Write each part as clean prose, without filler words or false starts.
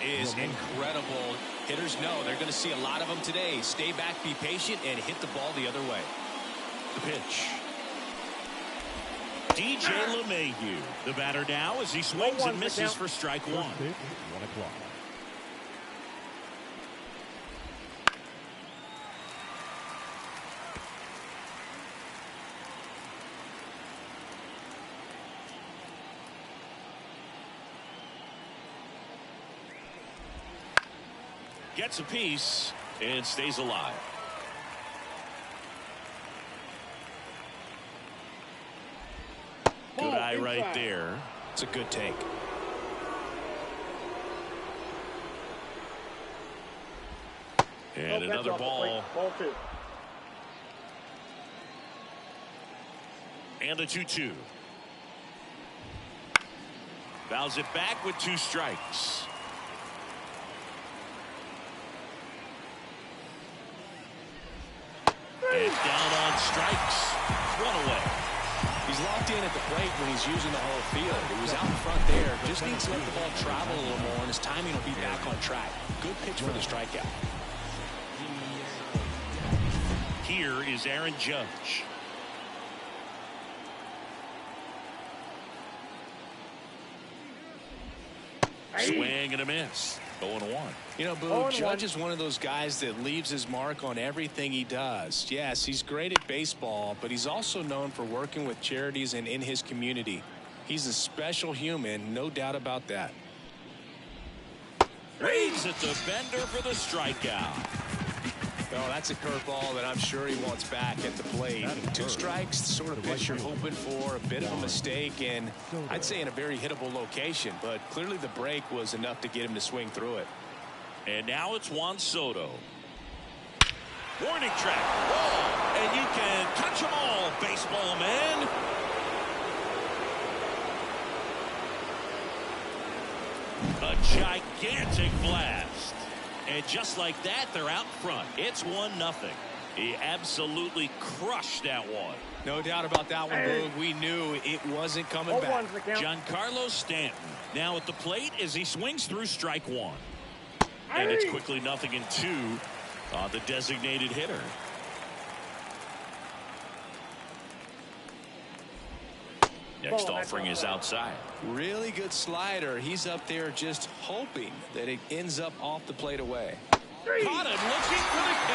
Is incredible. Hitters know they're going to see a lot of them today. Stay back, be patient, and hit the ball the other way. The pitch. DJ LeMahieu, the batter now as he swings and misses for strike one. 1 o'clock. Gets a piece and stays alive. Good eye right there. It's a good take. And another ball. Ball 2. And a 2-2. Fouls it back with 2 strikes. And down on strikes. 1 away. He's locked in at the plate when he's using the whole field. He was out in front there. Just needs to let the ball travel a little more, and his timing will be back on track. Good pitch for the strikeout. Here is Aaron Judge. Swing and a miss. 0-1. You know, Boo, Judge is one of those guys that leaves his mark on everything he does. Yes, he's great at baseball, but he's also known for working with charities and in his community. He's a special human, no doubt about that. Waves at the bender for the strikeout. Oh, that's a curveball that I'm sure he wants back at the plate. 2 strikes, the sort of pitch you're hoping for, a bit of a mistake, and I'd say in a very hittable location, but clearly the break was enough to get him to swing through it. And now it's Juan Soto. Warning track. Ball, and you can catch them all, baseball man. A gigantic blast. And just like that, they're out front. It's 1-0. He absolutely crushed that one. No doubt about that one, Boog. We knew it wasn't coming back. Giancarlo Stanton now at the plate as he swings through strike 1. And it's quickly 0-2 on the designated hitter. Next offering is outside. Really good slider. He's up there just hoping that it ends up off the plate away. Caught him looking for the K.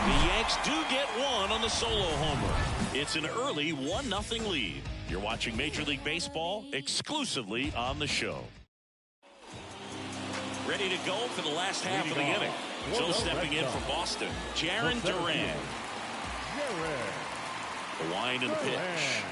The Yanks do get 1 on the solo homer. It's an early 1-0 lead. You're watching Major League Baseball exclusively on the show. Ready to go for the last half of the inning. So stepping in for Boston, Jarren Duran. The wind and the pitch.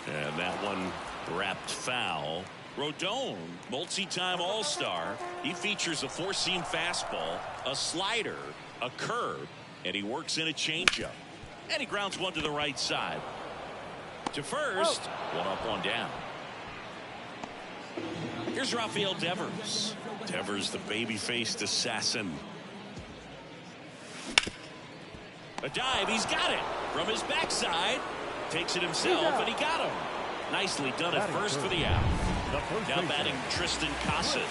And that one wrapped foul. Rodon, multi-time All-Star. He features a 4-seam fastball, a slider, a curve, and he works in a changeup. And he grounds one to the right side. To first, 1 up, 1 down. Here's Rafael Devers. Devers, the baby-faced assassin. A dive, he's got it from his backside. Takes it himself, and he got him. Nicely done at first for the out. Now batting Tristan Casas.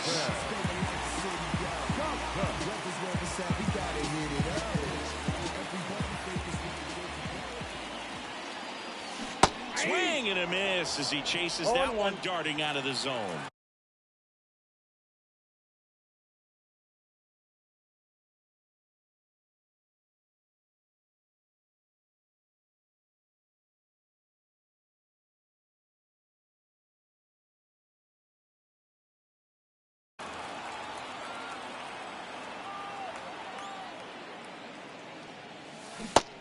Swing and a miss as he chases that one darting out of the zone.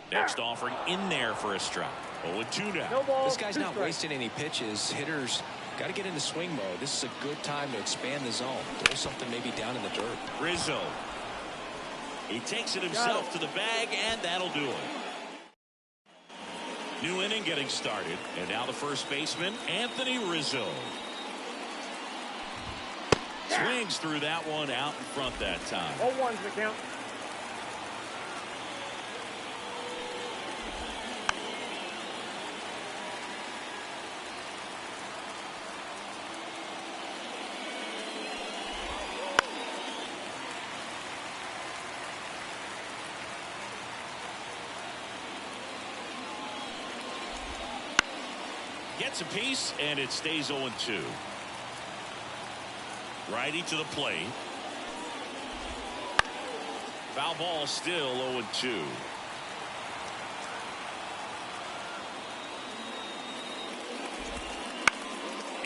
Next offering in there for a strike. 0-2 now. This guy's not wasting any pitches. Hitters got to get into swing mode. This is a good time to expand the zone. Throw something maybe down in the dirt. Rizzo. He takes it himself to the bag, and that'll do it. New inning getting started. And now the first baseman, Anthony Rizzo. Swings through that one out in front that time. 0-1's the count. gets a piece, and it stays 0-2. Righty to the plate. Foul ball, still 0-2.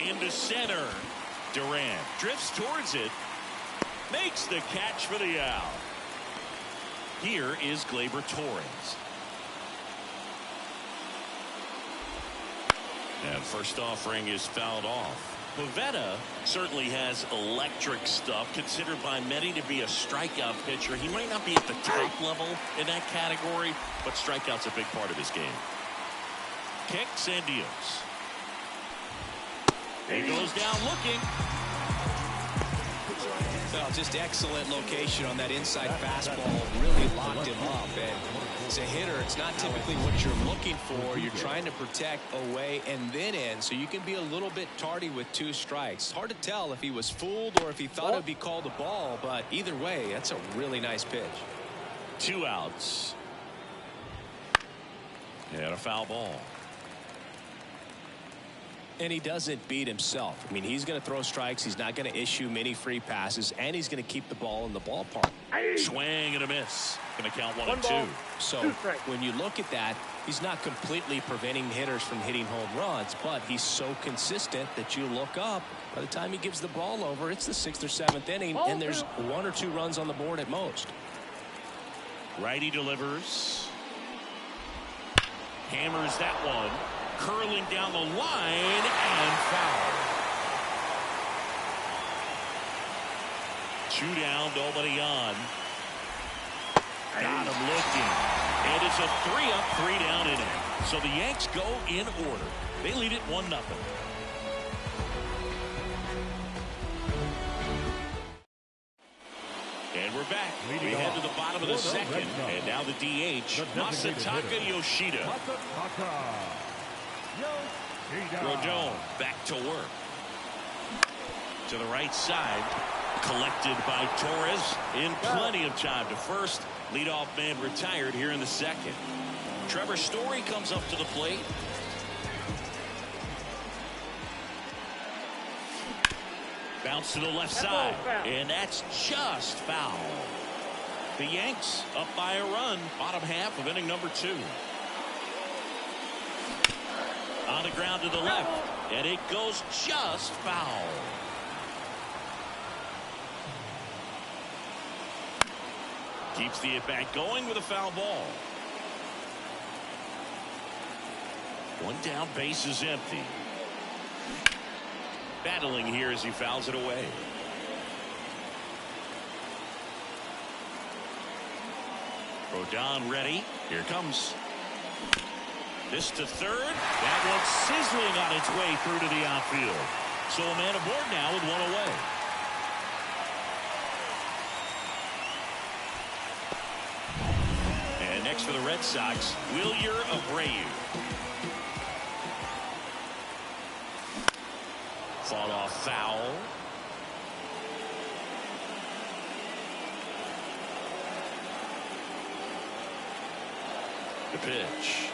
Into center. Duran drifts towards it. Makes the catch for the out. Here is Gleyber Torres. And first offering is fouled off. Pivetta certainly has electric stuff, considered by many to be a strikeout pitcher. He might not be at the top level in that category, but strikeout's a big part of his game. Kicks and deals. He goes down looking. Well, just excellent location on that inside fastball. Really locked him up. And as a hitter, it's not typically what you're looking for. You're trying to protect away and then in, so you can be a little bit tardy with 2 strikes. It's hard to tell if he was fooled or if he thought it would be called a ball, but either way, that's a really nice pitch. 2 outs. And a foul ball. And he doesn't beat himself. I mean, he's going to throw strikes. He's not going to issue many free passes, and he's going to keep the ball in the ballpark. Swing and a miss. Going to count 1-2. So when you look at that, he's not completely preventing hitters from hitting home runs, but he's so consistent that you look up. By the time he gives the ball over, it's the 6th or 7th inning, and there's 1 or 2 runs on the board at most. Righty delivers. Hammers that one. Curling down the line and foul. 2 down, nobody on. Got him looking. And it's a 3-up, 3-down inning. So the Yanks go in order. They lead it 1-0. And we're back. We head to the bottom of the 2nd. And now the DH, Masataka Yoshida. Rodon back to work. To the right side. Collected by Torres in plenty of time to first. Leadoff man retired here in the 2nd. Trevor Story comes up to the plate. Bounce to the left side. And that's just foul. The Yanks up by a run. Bottom half of inning number 2. On the ground to the left, and it goes just foul. Keeps the at-bat going with a foul ball. 1 down, base is empty. Battling here as he fouls it away. Rodon ready. Here comes. This to third. That one's sizzling on its way through to the outfield. So a man aboard now with 1 away. And next for the Red Sox, Wilyer Abreu. Fought off foul. The pitch.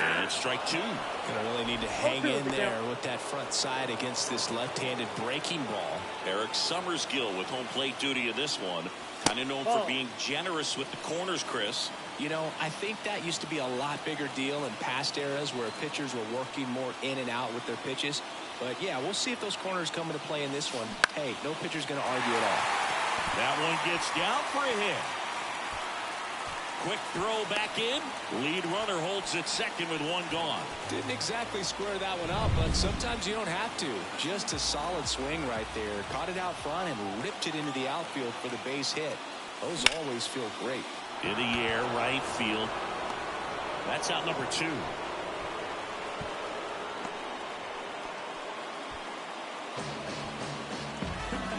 And strike 2. Gonna really need to hang in there with that front side against this left-handed breaking ball. Eric Summersgill with home plate duty in this one. Kind of known for being generous with the corners, Chris. You know, I think that used to be a lot bigger deal in past eras where pitchers were working more in and out with their pitches. But yeah, we'll see if those corners come into play in this one. Hey, no pitcher's going to argue at all. That one gets down for a hit. Quick throw back in. Lead runner holds it 2nd with 1 gone. Didn't exactly square that one up, but sometimes you don't have to. Just a solid swing right there. Caught it out front and ripped it into the outfield for the base hit. Those always feel great. In the air, right field. That's out number 2.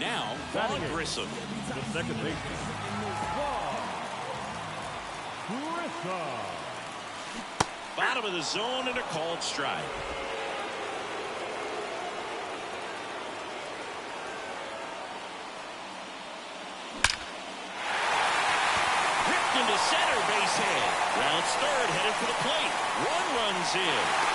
Now, Vaughn Grissom. The second baseman. Bottom of the zone and a called strike. Ripped into center, base hit. Rounds third, headed for the plate. 1 runs in.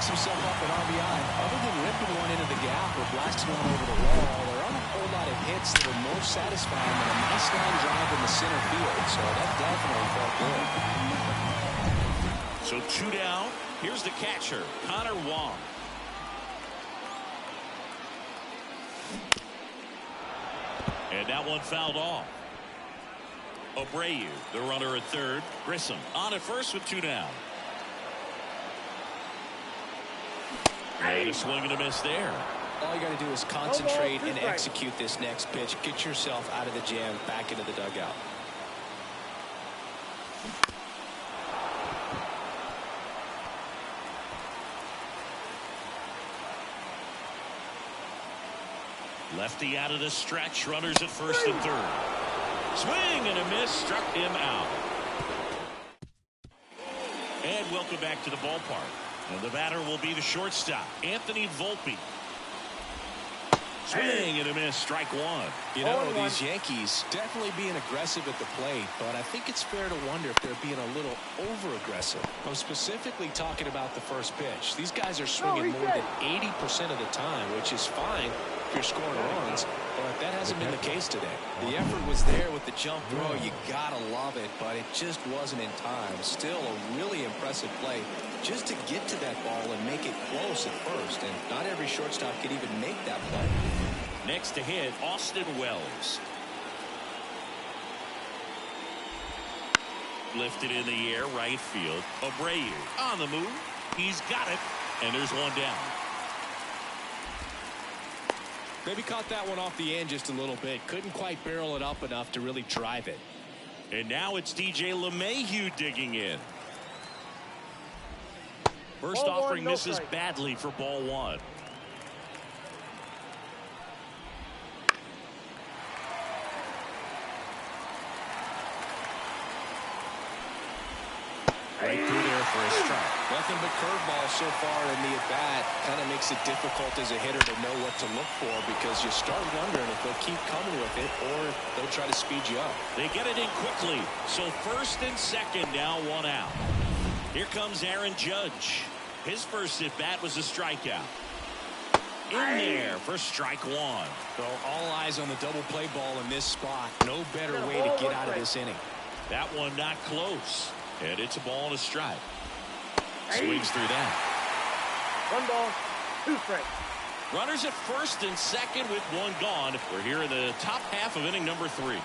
picks himself up an RBI. Other than ripping one into the gap or blasting one over the wall, there aren't a whole lot of hits that are more satisfying than a nice line drive in the center field. So that definitely felt good. So 2 down. Here's the catcher, Connor Wong. And that one fouled off. Abreu, the runner at third. Grissom on at first with 2 down. And a swing and a miss there. All you got to do is concentrate and execute this next pitch. Get yourself out of the jam, back into the dugout. Lefty out of the stretch. Runners at first and third. Swing and a miss. Struck him out. And welcome back to the ballpark. And the batter will be the shortstop, Anthony Volpe. Swing and a miss. Strike one. You know, these Yankees definitely being aggressive at the plate, but I think it's fair to wonder if they're being a little over-aggressive. I'm specifically talking about the first pitch. These guys are swinging more than 80% of the time, which is fine if you're scoring runs, but that hasn't been the case today. The effort was there with the jump throw. You gotta love it, but it just wasn't in time. Still a really impressive play just to get to that ball and make it close at first, and not every shortstop can even make that play. Next to hit, Austin Wells. Lifted in the air, right field. Abreu on the move. He's got it, and there's one down. Maybe caught that one off the end just a little bit. Couldn't quite barrel it up enough to really drive it. And now it's DJ LeMahieu digging in. First offering misses badly for ball one. Right through there for a strike. Nothing but curveball so far in the at-bat. Kind of makes it difficult as a hitter to know what to look for because you start wondering if they'll keep coming with it or if they'll try to speed you up. They get it in quickly. So first and second, now 1 out. Here comes Aaron Judge. His first at-bat was a strikeout. In there for strike one. So all eyes on the double play ball in this spot. No better way to get out of this inning. That one not close. And it's a ball and a strike. Swings through that. 1 ball, 2 strikes. Runners at first and second with 1 gone. We're here in the top half of inning number 3.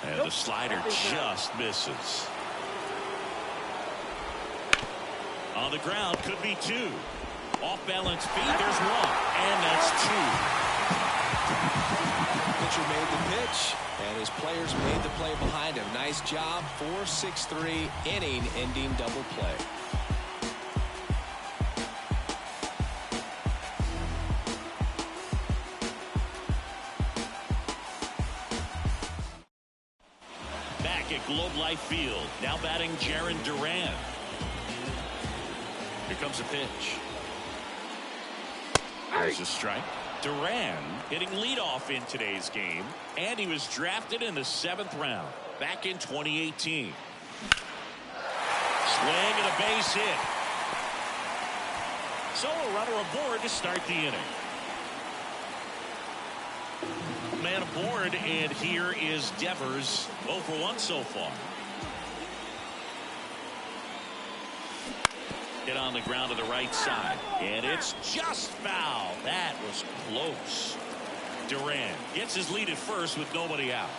And the slider just misses. On the ground, could be 2. Off balance feet, there's 1. And that's 2. Pitcher made the pitch, and his players made the play behind him. Nice job. 4-6-3 inning-ending double play. Back at Globe Life Field, now batting Jarren Duran. Here comes a pitch. There's a strike. Duran hitting leadoff in today's game, and he was drafted in the 7th round back in 2018. Swing and a base hit. So a runner aboard to start the inning. Man aboard, and here is Devers. 0 for 1 so far. Hit on the ground to the right side, and it's just foul. That was close. Duran gets his lead at first with nobody out.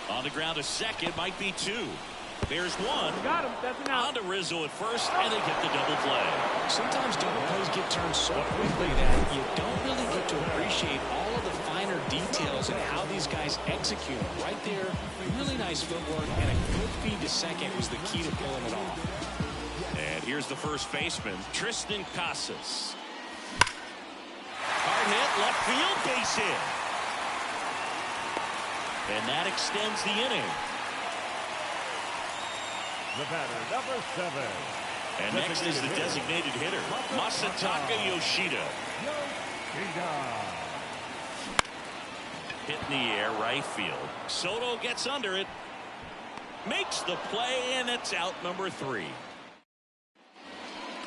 On the ground to second, might be 2. There's 1. Got him. That's an out. On to Rizzo at first, and they get the double play. Sometimes double plays get turned so quickly that you don't really get to appreciate all of the finer details and how these guys execute them. Right there, really nice footwork, and a good feed to second was the key to pulling it off. And here's the first baseman, Triston Casas. Hard hit, left field, base hit. And that extends the inning. The batter, number 7. And next is the designated hitter, Masataka Yoshida. Hit in the air, right field. Soto gets under it. Makes the play, and it's out number 3.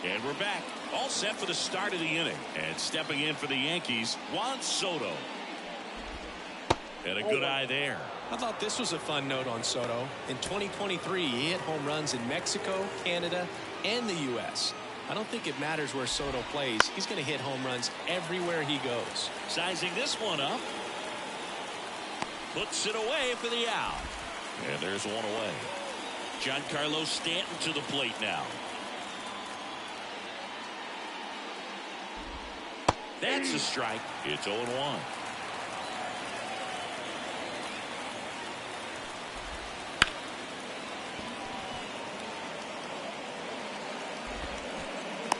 And we're back. All set for the start of the inning. And stepping in for the Yankees, Juan Soto. And a good eye there. I thought this was a fun note on Soto. In 2023, he hit home runs in Mexico, Canada, and the U.S. I don't think it matters where Soto plays. He's going to hit home runs everywhere he goes. Sizing this one up. Puts it away for the out. And there's one away. Giancarlo Stanton to the plate now. That's a strike. It's 0-1.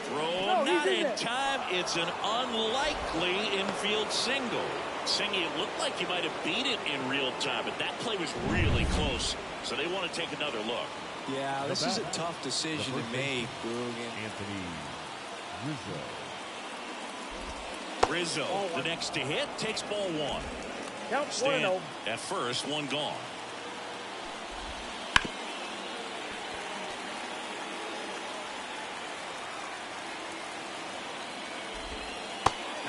Throw not in time. It's an unlikely infield single. Singy, it looked like you might have beat it in real time, but that play was really close. So they want to take another look. Yeah, this is a tough decision to make. Anthony Rizzo, the next to hit, takes ball one. Count Stanton at first, one gone.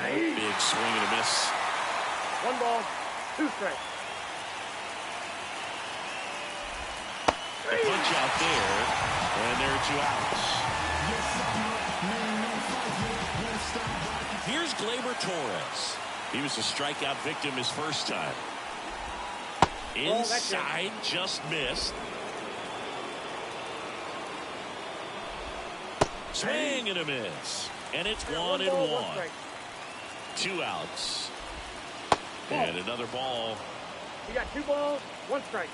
Big swing and a miss. 1 ball, 2 strikes. The punch out there, and there are 2 outs. Here's Gleyber Torres. He was a strikeout victim his first time. Inside, just missed. Swing and a miss. And it's 1-1. 2 outs. And another ball. You got 2 balls, 1 strike.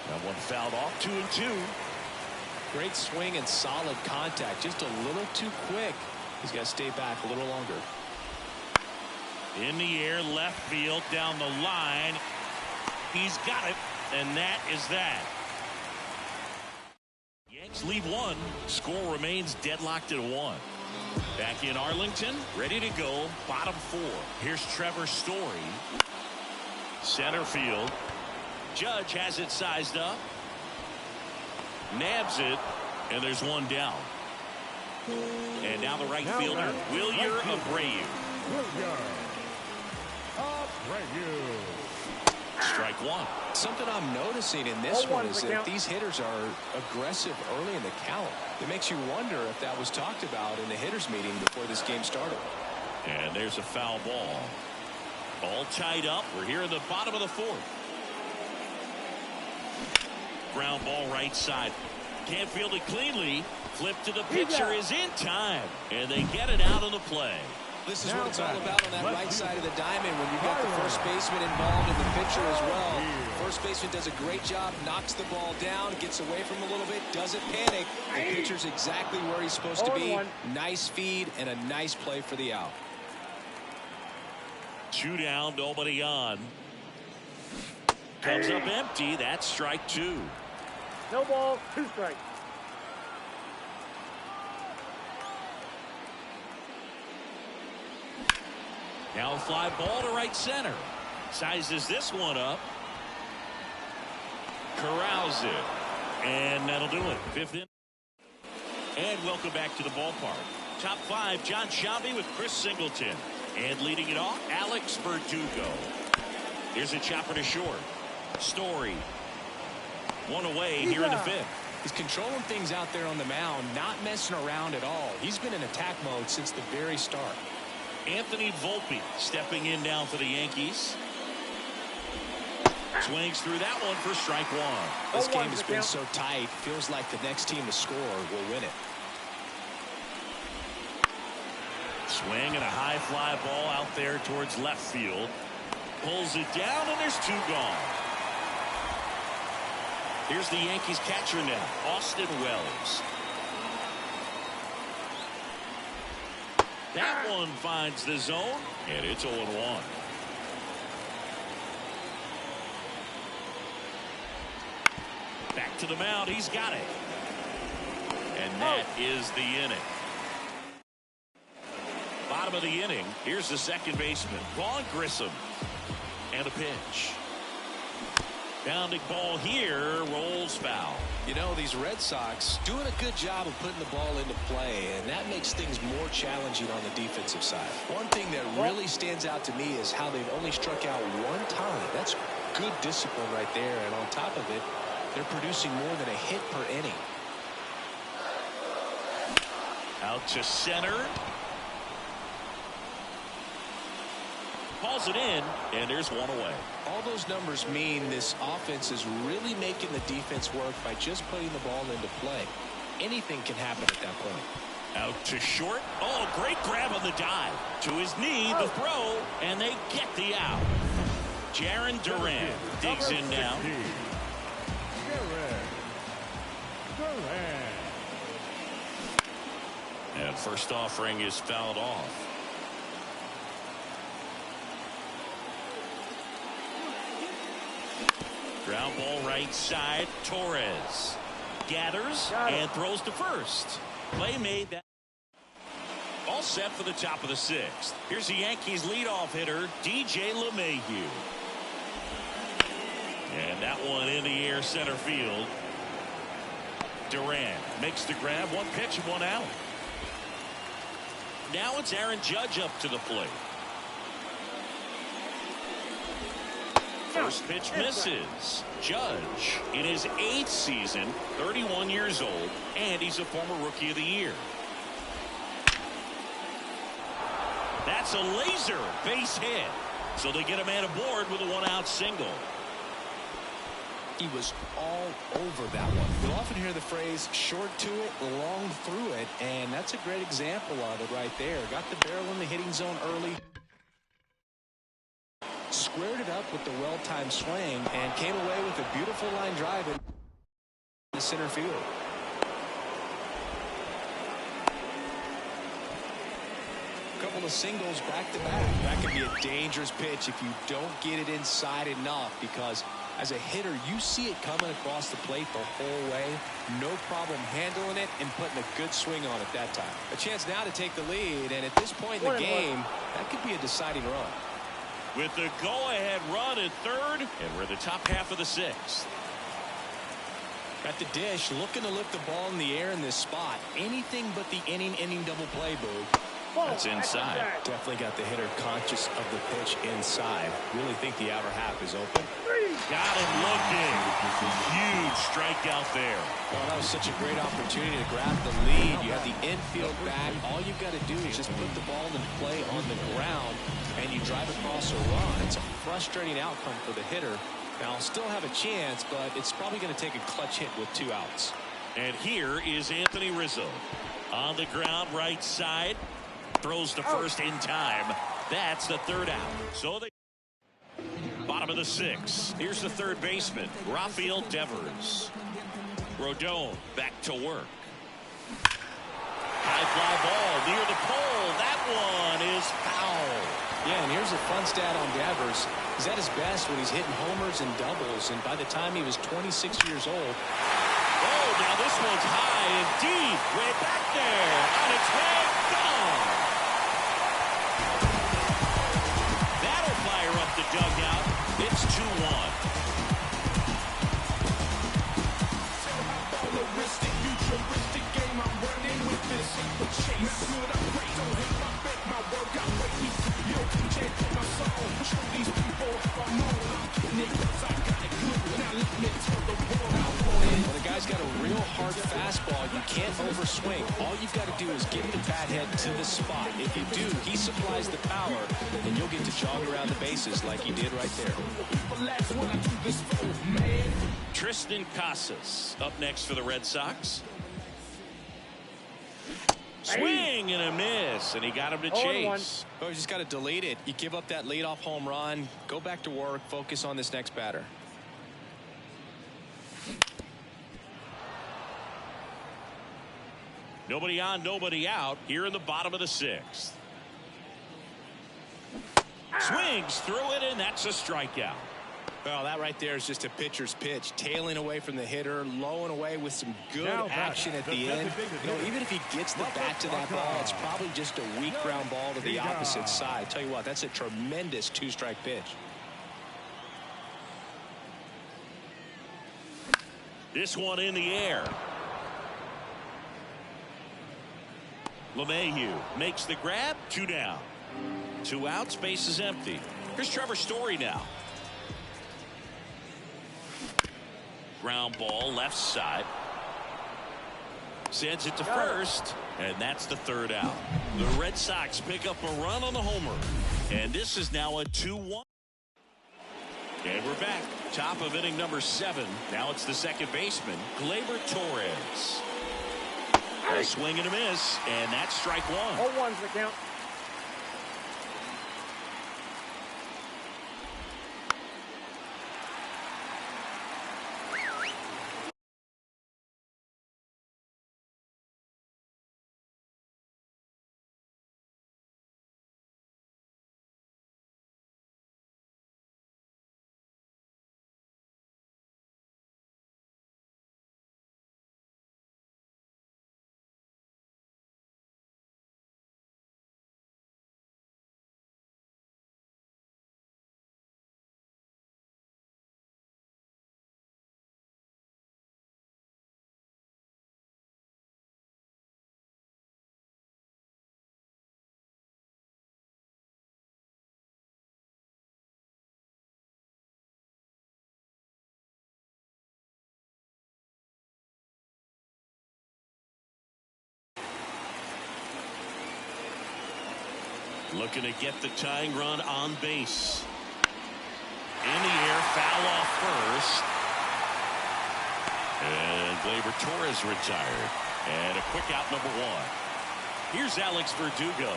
That one fouled off. 2-2. Great swing and solid contact. Just a little too quick. He's got to stay back a little longer. In the air, left field, down the line. He's got it, and that is that. Yanks lead 1. Score remains deadlocked at 1. Back in Arlington, ready to go, bottom 4. Here's Trevor Story. Center field. Judge has it sized up. Nabs it, and there's one down. And now the right fielder, Wilyer Abreu. Strike 1. Something I'm noticing in this one is that these hitters are aggressive early in the count. It makes you wonder if that was talked about in the hitters meeting before this game started. And there's a foul ball. All tied up. We're here in the bottom of the 4th. Ground ball right side. Can't field it cleanly. Flip to the pitcher is in time. And they get it out of the play. This is what it's all about on that right side of the diamond when you've got the first baseman involved and the pitcher as well. First baseman does a great job, knocks the ball down, gets away from him a little bit, doesn't panic. The pitcher's exactly where he's supposed to be. Nice feed and a nice play for the out. 2 down, nobody on. Comes up empty. That's strike 2. No balls, 2 strikes. Now a fly ball to right center. Sizes this one up. Corrals it. And that'll do it. 5th inning. And welcome back to the ballpark. Top 5, John Sciambi with Chris Singleton. And leading it off, Alex Verdugo. Here's a chopper to short. Story. One away here in the 5th. He's controlling things out there on the mound, not messing around at all. He's been in attack mode since the very start. Anthony Volpe stepping in now for the Yankees. Swings through that one for strike 1. This game has been so tight. Feels like the next team to score will win it. Swing and a high fly ball out there towards left field. Pulls it down, and there's 2 gone. Here's the Yankees catcher now, Austin Wells. That one finds the zone, and it's 0-1. Back to the mound. He's got it. And that is the inning. Bottom of the inning. Here's the second baseman, Vaughn Grissom. And a pitch. Bounding ball here, rolls foul. You know, these Red Sox doing a good job of putting the ball into play, and that makes things more challenging on the defensive side. One thing that really stands out to me is how they've only struck out one time. That's good discipline right there, and on top of it, they're producing more than a hit per inning. Out to center. Calls it in, and there's one away. All those numbers mean this offense is really making the defense work by just putting the ball into play. Anything can happen at that point. Out to short. Oh, great grab on the dive. To his knee, the throw, and they get the out. Jarren Duran digs in now. And first offering is fouled off. Ground ball right side. Torres gathers and throws to first. Play made. That all set for the top of the sixth. Here's the Yankees leadoff hitter, DJ LeMahieu. And that one in the air center field. Duran makes the grab. One pitch and one out. Now it's Aaron Judge up to the plate. First pitch misses. Judge in his 8th season, 31 years old, and he's a former Rookie of the Year. That's a laser base hit. So they get a man aboard with a 1-out single. He was all over that one. You'll often hear the phrase short to it, long through it, and that's a great example of it right there. Got the barrel in the hitting zone early, squared it up with the well-timed swing, and came away with a beautiful line drive in the center field. A couple of singles back-to-back. That could be a dangerous pitch if you don't get it inside enough, because as a hitter, you see it coming across the plate the whole way. No problem handling it and putting a good swing on it that time. A chance now to take the lead, and at this point in the game, that could be a deciding run. With the go-ahead run at third, and we're in the top half of the sixth. At the dish, looking to lift the ball in the air in this spot. Anything but the inning double play, Boog. That's inside. Definitely got the hitter conscious of the pitch inside. Really think the outer half is open. Got him looking. Huge strikeout there. Well, that was such a great opportunity to grab the lead. You have the infield back. All you've got to do is just put the ball in play on the ground, and you drive across a run. It's a frustrating outcome for the hitter. Now, I'll still have a chance, but it's probably going to take a clutch hit with 2 outs. And here is Anthony Rizzo. On the ground, right side. Throws to first in time. That's the 3rd out. So they bottom of the 6th. Here's the 3rd baseman, Rafael Devers. Rodon back to work. High fly ball near the pole. That one is foul. Yeah, and here's a fun stat on Devers. He's at his best when he's hitting homers and doubles, and by the time he was 26 years old. Oh, now this one's high and deep. Way back there. On its way. Gone. That'll fire up the dugout. It's 2-1. When a guy's got a real hard fastball, you can't overswing. All you've got to do is get the bat head to the spot. If you do, he supplies the power, and you'll get to jog around the bases like he did right there. Tristan Casas up next for the Red Sox. Swing and a miss, and he got him to chase. Oh, you just got to delete it. You give up that leadoff home run, go back to work, focus on this next batter. Nobody on, nobody out here in the bottom of the 6th. Swings through it, and that's a strikeout. Well, that right there is just a pitcher's pitch. Tailing away from the hitter, low and away with some good action at the end. You know, even if he gets the bat to that ball, it's probably just a weak ground ball to the opposite side. Tell you what, that's a tremendous 2-strike pitch. This one in the air. LeMahieu makes the grab. 2 down. 2 outs. Base is empty. Here's Trevor Story now. Ground ball left side. Sends it to first. And that's the 3rd out. The Red Sox pick up a run on the homer. And this is now a 2-1. And we're back. Top of inning number 7. Now it's the second baseman, Gleyber Torres. A swing and a miss, and that's strike 1. 0-1's the count. Looking to get the tying run on base. In the air, foul off first. And Gleyber Torres retired. And a quick out number 1. Here's Alex Verdugo.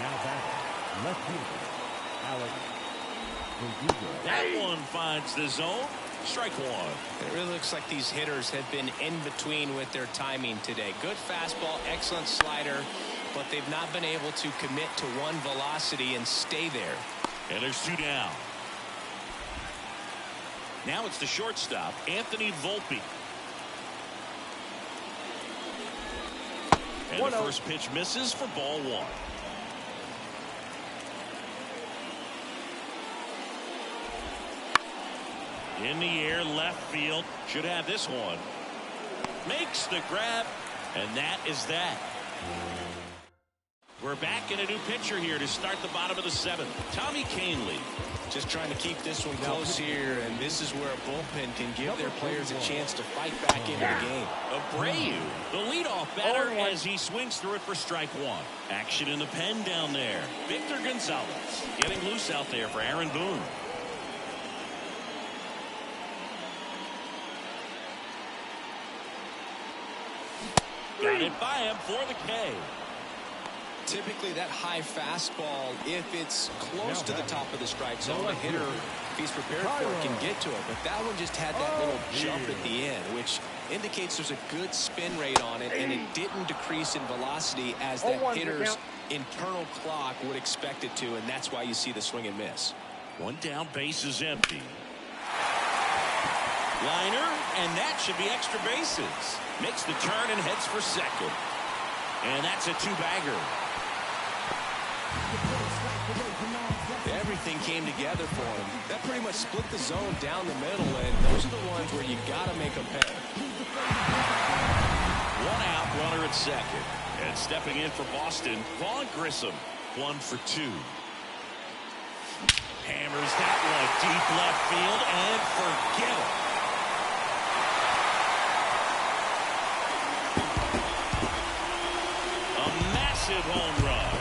Now batting, left fielder, Alex Verdugo. That one finds the zone. Strike 1. It really looks like these hitters have been in between with their timing today. Good fastball, excellent slider, but they've not been able to commit to one velocity and stay there. And there's 2 down. Now it's the shortstop, Anthony Volpe. And the first pitch misses for ball 1. In the air, left field. Should have this one. Makes the grab, and that is that. We're back in a new pitcher here to start the bottom of the 7th. Tommy Kahnle. Just trying to keep this one close here, and this is where a bullpen can give their players a chance to fight back into the game. Abreu, the leadoff batter, as he swings through it for strike 1. Action in the pen down there. Victor Gonzalez getting loose out there for Aaron Boone. Got it by him for the K. Typically that high fastball, if it's close to the top of the strike zone, the hitter, if he's prepared for it, can get to it. But that one just had that little jump at the end, which indicates there's a good spin rate on it, and it didn't decrease in velocity as that hitter's internal clock would expect it to, and that's why you see the swing and miss. 1 down, base is empty. Liner, and that should be extra bases. Makes the turn and heads for second. And that's a 2-bagger. Everything came together for him. That pretty much split the zone down the middle, and those are the ones where you got to make them pay. 1 out, runner at second. And stepping in for Boston, Vaughn Grissom. 1 for 2. Hammers that one deep left field, and forget it. A massive home run.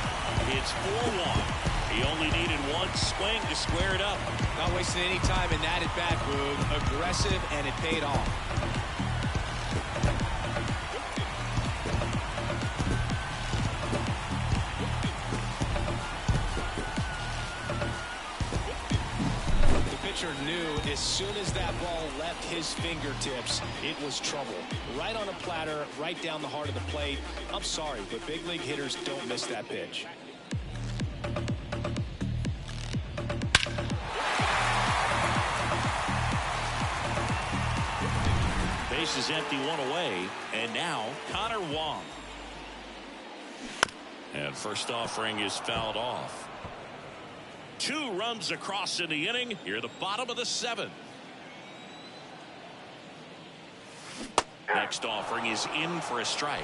It's 4-1. He only needed 1 swing to square it up. Not wasting any time in that at-bat, Boog. Aggressive, and it paid off. The pitcher knew as soon as that ball left his fingertips, it was trouble. Right on a platter, right down the heart of the plate. I'm sorry, but big league hitters don't miss that pitch. Base is empty, 1 away, and now Connor Wong. And first offering is fouled off. 2 runs across in the inning. Here at the bottom of the 7th. next offering is in for a strike.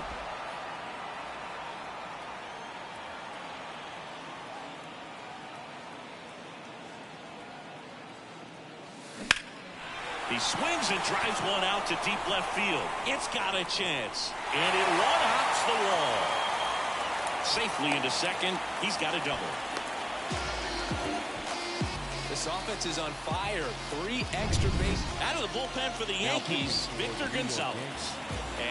He swings and drives one out to deep left field. It's got a chance. And it one-hops the wall. Safely into second. He's got a double. This offense is on fire. 3 extra bases. Out of the bullpen for the Yankees, Victor Gonzalez.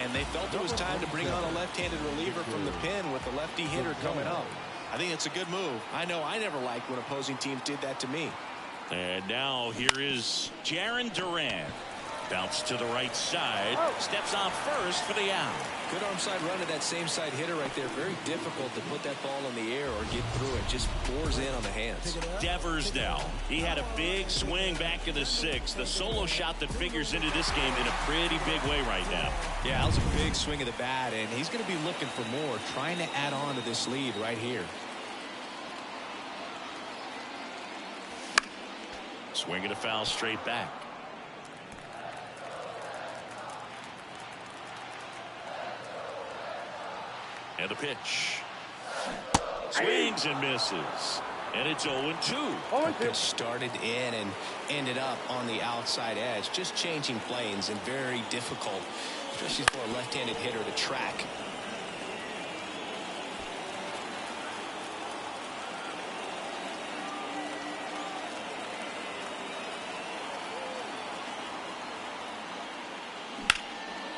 And they felt it was time to bring on a left-handed reliever from the pen with the lefty hitter coming up. I think it's a good move. I know I never liked when opposing teams did that to me. And now here is Jarren Duran. Bounce to the right side. Steps on first for the out. Good arm side run to that same side hitter right there. Very difficult to put that ball in the air or get through it. Just pours in on the hands. Devers now. He had a big swing back in the 6th. The solo shot that figures into this game in a pretty big way right now. Yeah, that was a big swing of the bat, and he's going to be looking for more, trying to add on to this lead right here. Swinging a foul straight back. And the pitch. Swings and misses. And it's 0-2. It started in and ended up on the outside edge. Just changing planes and very difficult, especially for a left-handed hitter to track.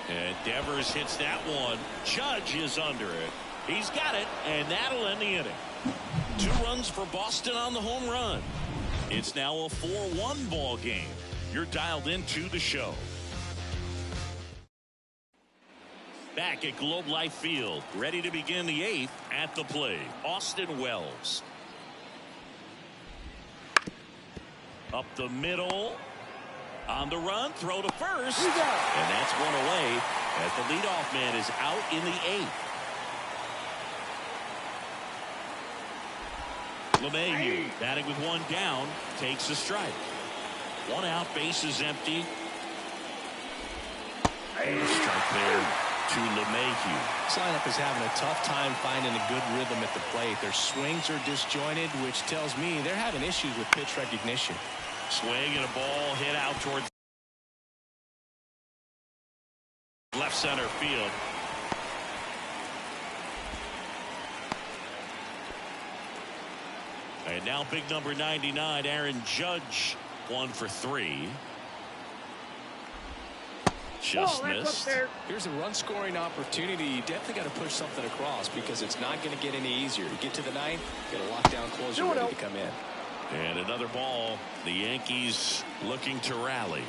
And Devers hits that one. Judge is under it. He's got it, and that'll end the inning. 2 runs for Boston on the home run. It's now a 4-1 ball game. You're dialed into the show. Back at Globe Life Field, ready to begin the 8th. At the plate, Austin Wells. Up the middle. On the run, throw to first. And that's one away as the leadoff man is out in the 8th. LeMahieu batting with 1 down, takes a strike. 1 out, base is empty. And a strike there to LeMahieu. This lineup is having a tough time finding a good rhythm at the plate. Their swings are disjointed, which tells me they're having issues with pitch recognition. Swing and a ball hit out towards left center field. And now big number 99, Aaron Judge, 1 for 3. Just missed. Here's a run scoring opportunity. You definitely got to push something across because it's not going to get any easier. You get to the 9th, get a lockdown closer ready to come in. And another ball. The Yankees looking to rally.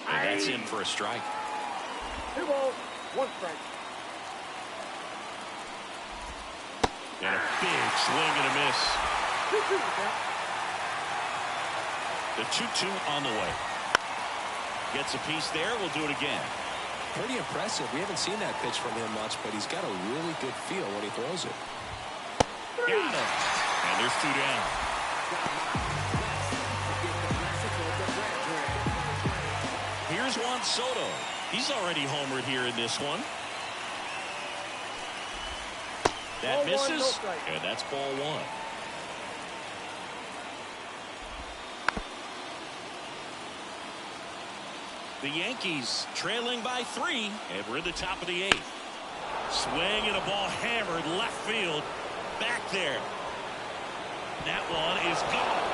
And that's in for a strike. 2 balls, 1 strike. And a big swing and a miss. 2-2 count. The 2-2 on the way. Gets a piece there. We'll do it again. Pretty impressive. We haven't seen that pitch from him much, but he's got a really good feel when he throws it. Got him. And there's 2 down. Here's Juan Soto. He's already homered here in this one. That misses, and that's ball 1. The Yankees trailing by 3, and we're in the top of the 8th. Swing and a ball hammered left field. Back there. That one is gone.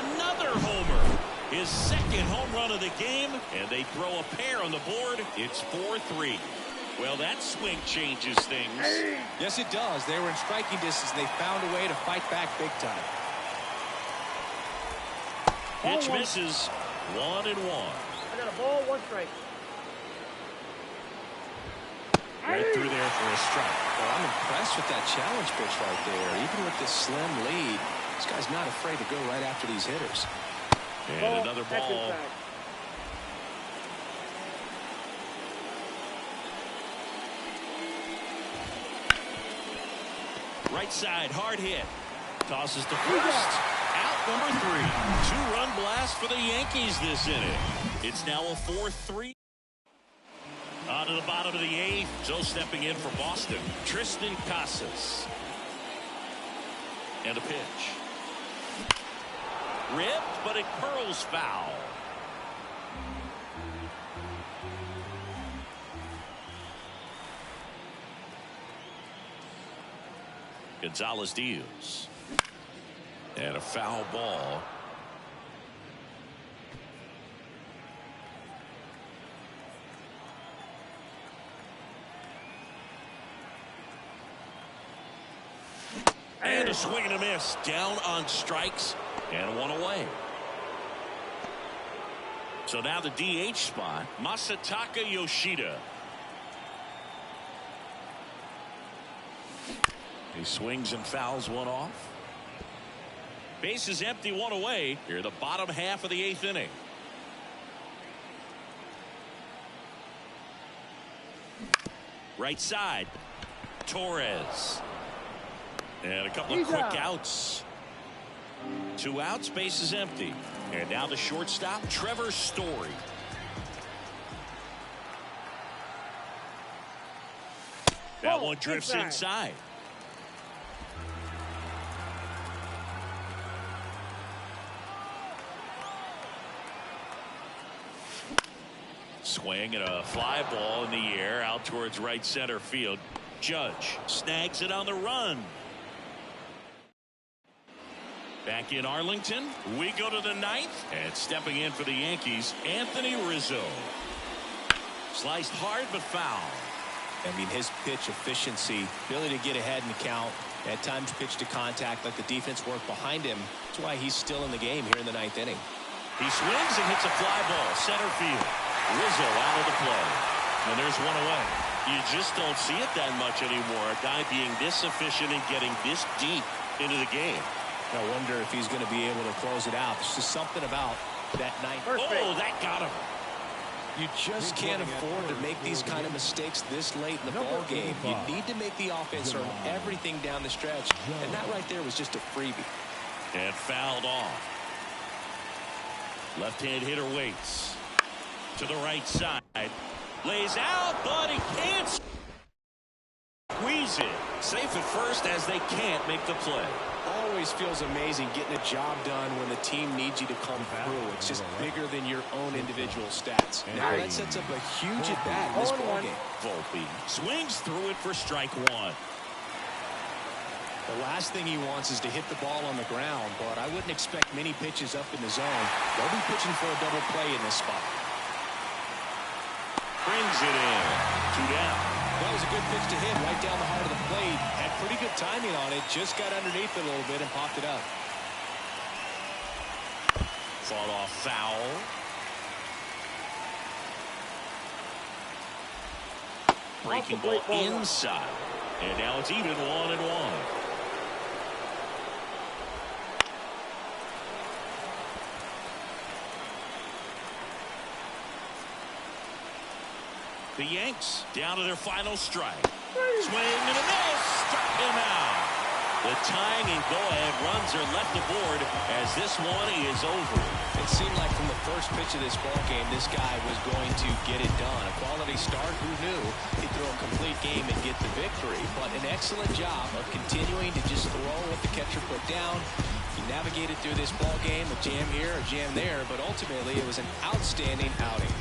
Another homer. His 2nd home run of the game, and they throw a pair on the board. It's 4-3. Well, that swing changes things. Yes, it does. They were in striking distance. They found a way to fight back big time. Pitch misses. 1-1. I got a ball, 1 strike. Right through there for a strike. Well, I'm impressed with that challenge pitch right there. Even with this slim lead, this guy's not afraid to go right after these hitters. And another ball. Right side, hard hit. Tosses to first. Out number 3. 2-run blast for the Yankees this inning. It's now a 4-3. On to the bottom of the 8th. So stepping in for Boston, Tristan Casas. And a pitch. Ripped, but it curls foul. Gonzalez Diaz. And a foul ball. And a swing and a miss. Down on strikes and one away. So now the DH spot, Masataka Yoshida. He swings and fouls one off. Base is empty, one away. Here, the bottom half of the 8th inning. Right side, Torres. And a couple of quick outs. 2 outs, base is empty. And now the shortstop, Trevor Story. That one drifts inside. Swing and a fly ball in the air out towards right center field. Judge snags it on the run. Back in Arlington, we go to the 9th, and stepping in for the Yankees, Anthony Rizzo. Sliced hard but foul. I mean, his pitch efficiency, ability to get ahead in the count, at times pitch to contact, like the defense worked behind him. That's why he's still in the game here in the 9th inning. He swings and hits a fly ball, center field. Rizzo out of the play. And there's one away. You just don't see it that much anymore. A guy being this efficient and getting this deep into the game. I wonder if he's going to be able to close it out. There's just something about that 9th. Oh, that got him. You just can't afford to make these kind of mistakes this late in the ball game. You need to make the offense earn everything down the stretch. And that right there was just a freebie. And fouled off. Left-hand hitter waits. To the right side. Lays out, but he can't squeeze it. Safe at first as they can't make the play. Always feels amazing getting a job done when the team needs you to come through. It's just bigger than your own individual stats. Now that sets up a huge at-bat in this ballgame. Volpe swings through it for strike 1. The last thing he wants is to hit the ball on the ground, but I wouldn't expect many pitches up in the zone. They'll be pitching for a double play in this spot. Brings it in. 2 down. That was a good pitch to hit right down the heart of the plate. Had pretty good timing on it. Just got underneath it a little bit and popped it up. Fought off foul. Breaking ball inside. And now it's even 1-1. The Yanks down to their final strike. Swing and a miss. Struck him out. The tying and go-ahead runs are left aboard as this one is over. It seemed like from the first pitch of this ball game, this guy was going to get it done. A quality start. Who knew he'd throw a complete game and get the victory? But an excellent job of continuing to just throw what the catcher put down. He navigated through this ball game, a jam here, a jam there, but ultimately it was an outstanding outing.